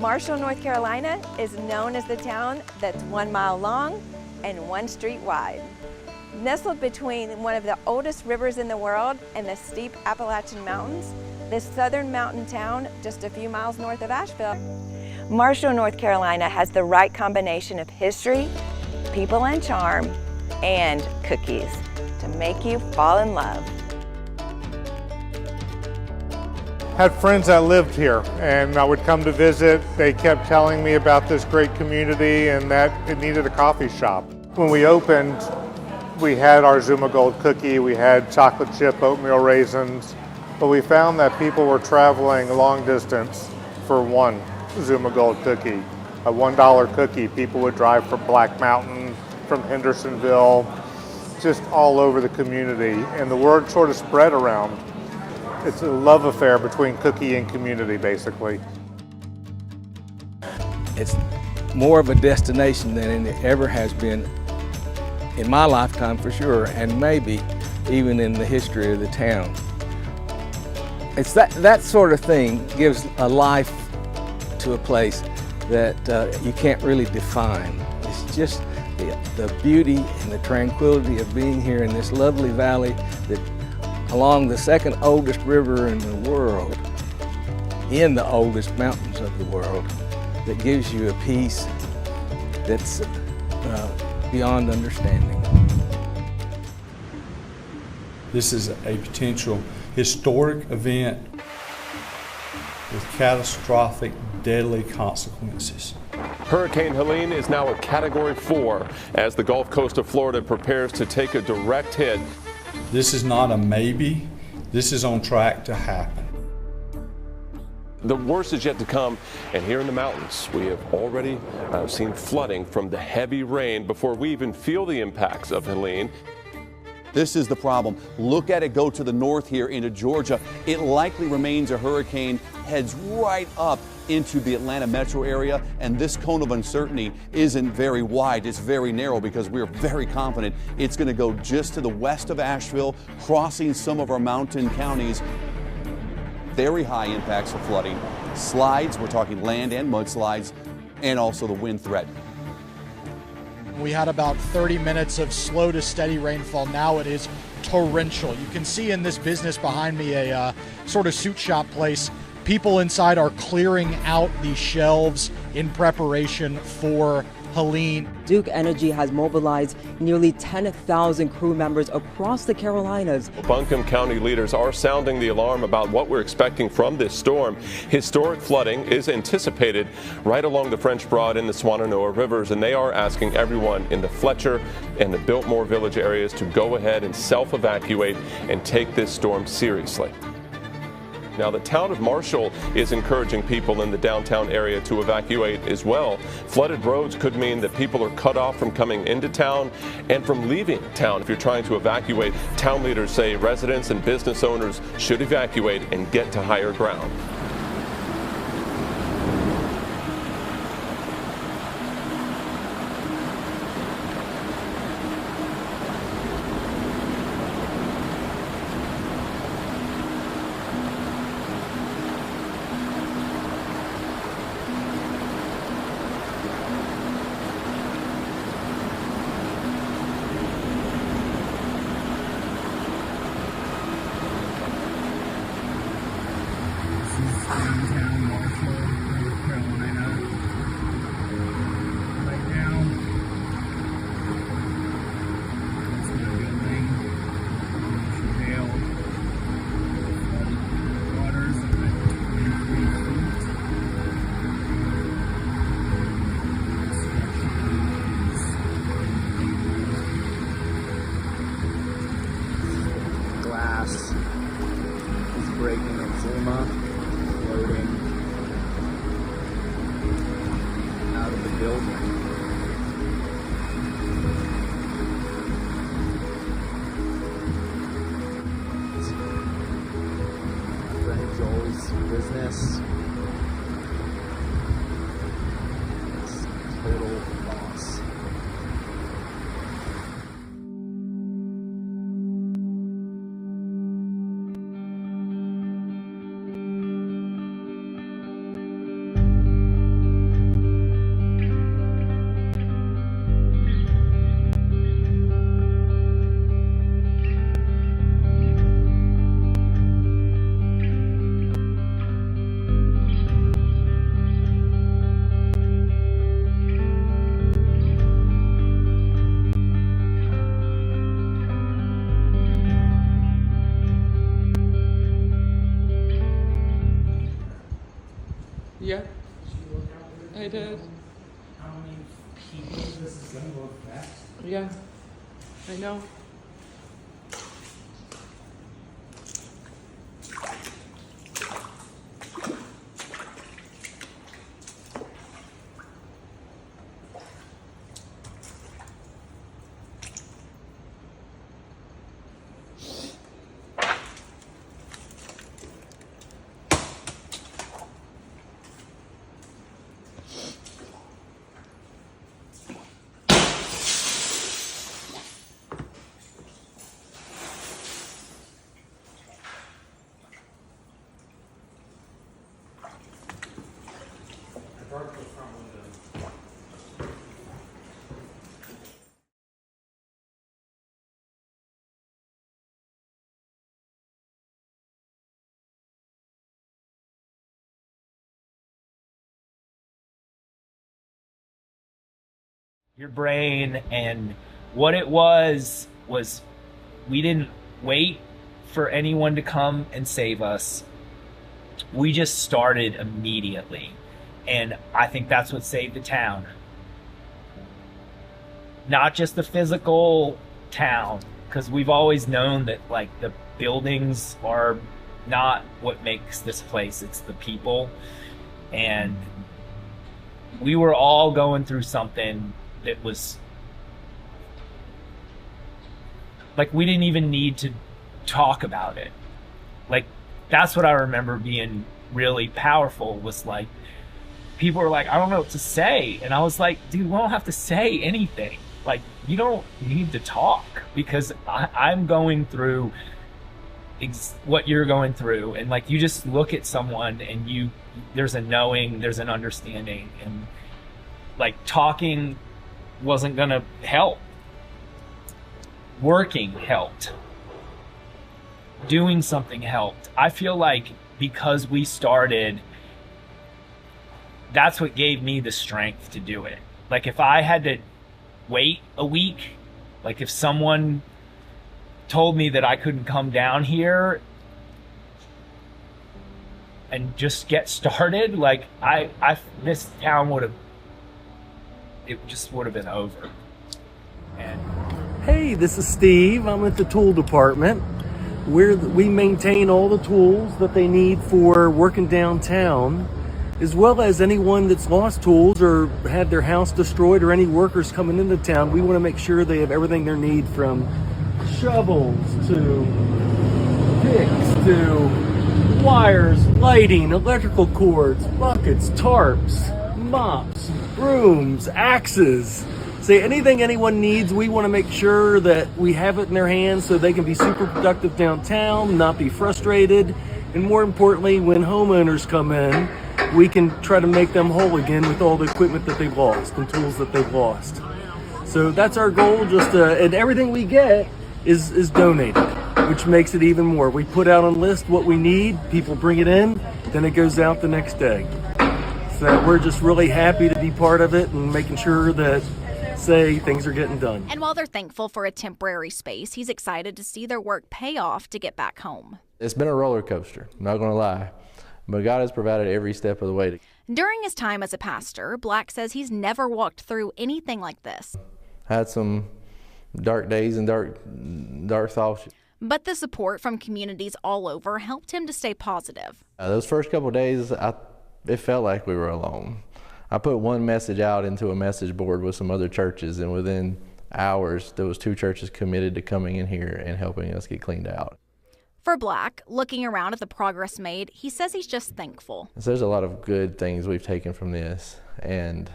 Marshall, North Carolina is known as the town that's 1 mile long and 1 street wide. Nestled between one of the oldest rivers in the world and the steep Appalachian Mountains, this southern mountain town just a few miles north of Asheville. Marshall, North Carolina has the right combination of history, people and charm, and cookies to make you fall in love. Had friends that lived here, and I would come to visit. They kept telling me about this great community and that it needed a coffee shop. When we opened, we had our Zuma Gold cookie, we had chocolate chip oatmeal raisins, but we found that people were traveling long distance for one Zuma Gold cookie. A $1 cookie, people would drive from Black Mountain, from Hendersonville, just all over the community, and the word sort of spread around. It's a love affair between cookie and community, basically. It's more of a destination than it ever has been in my lifetime for sure, and maybe even in the history of the town. It's that sort of thing gives a life to a place that you can't really define. It's just the beauty and the tranquility of being here in this lovely valley that along the second oldest river in the world, in the oldest mountains of the world, that gives you a peace that's beyond understanding. This is a potential historic event with catastrophic, deadly consequences. Hurricane Helene is now a Category 4 as the Gulf Coast of Florida prepares to take a direct hit. This is not a maybe. This is on track to happen. The worst is yet to come, and here in the mountains, we have already seen flooding from the heavy rain before we even feel the impacts of Helene. This is the problem. Look at it go to the north here into Georgia. It likely remains a hurricane, heads right up into the Atlanta metro area, and this cone of uncertainty isn't very wide, it's very narrow because we're very confident it's going to go just to the west of Asheville, crossing some of our mountain counties. Very high impacts of flooding, slides, we're talking land and mudslides, and also the wind threat. We had about 30 minutes of slow to steady rainfall. Now it is torrential. You can see in this business behind me a sort of suit shop place. People inside are clearing out the shelves in preparation for Helene. Duke Energy has mobilized nearly 10,000 crew members across the Carolinas. Buncombe County leaders are sounding the alarm about what we're expecting from this storm. Historic flooding is anticipated right along the French Broad and the Swannanoa rivers, and they are asking everyone in the Fletcher and the Biltmore Village areas to go ahead and self-evacuate and take this storm seriously. Now, the town of Marshall is encouraging people in the downtown area to evacuate as well. Flooded roads could mean that people are cut off from coming into town and from leaving town. If you're trying to evacuate, town leaders say residents and business owners should evacuate and get to higher ground. Downtown Marshall, North Carolina. Right now, that's my building. Marshall Dale. Waters at 23 feet. Glass is breaking at Zuma. Floating out of the building. Friend Joel's business. It's total loss. Yeah, I did. How many people this is going to affect? Yeah, I know. Your brain, and what it was we didn't wait for anyone to come and save us. We just started immediately, and I think that's what saved the town. Not just the physical town, because we've always known that like the buildings are not what makes this place, it's the people. And we were all going through something that was like we didn't even need to talk about it. Like that's what I remember being really powerful, was like people were like, I don't know what to say, and I was like, dude, we don't have to say anything. Like you don't need to talk, because I'm going through what you're going through, and like you just look at someone and there's a knowing, there's an understanding, and like talking wasn't gonna help. Working helped. Doing something helped. I feel like because we started, that's what gave me the strength to do it. Like if I had to wait a week, like if someone told me that I couldn't come down here and just get started, like this town would have been over. And hey, this is Steve. I'm at the tool department. We maintain all the tools that they need for working downtown, as well as anyone that's lost tools or had their house destroyed, or any workers coming into town. We want to make sure they have everything they need, from shovels to picks to wires, lighting, electrical cords, buckets, tarps, mops, brooms, axes. Say anything anyone needs, we want to make sure that we have it in their hands so they can be super productive downtown, not be frustrated, and more importantly, when homeowners come in, we can try to make them whole again with all the equipment that they've lost and tools that they've lost. So that's our goal, and everything we get is donated, which makes it even more. We put out on list what we need, people bring it in, then it goes out the next day. So we're just really happy to be part of it and making sure that, say, things are getting done. And while they're thankful for a temporary space, he's excited to see their work pay off to get back home. It's been a roller coaster, I'm not going to lie, but God has provided every step of the way. During his time as a pastor, Black says he's never walked through anything like this. Had some dark days and dark thoughts. But the support from communities all over helped him to stay positive. Those first couple of days, it felt like we were alone. I put one message out into a message board with some other churches, and within hours, there was 2 churches committed to coming in here and helping us get cleaned out. For Black, looking around at the progress made, he says he's just thankful. So there's a lot of good things we've taken from this, and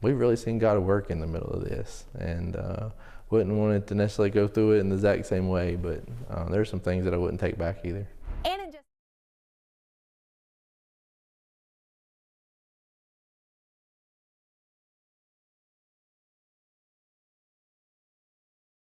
we've really seen God work in the middle of this, and wouldn't want it to necessarily go through it in the exact same way, but there's some things that I wouldn't take back either.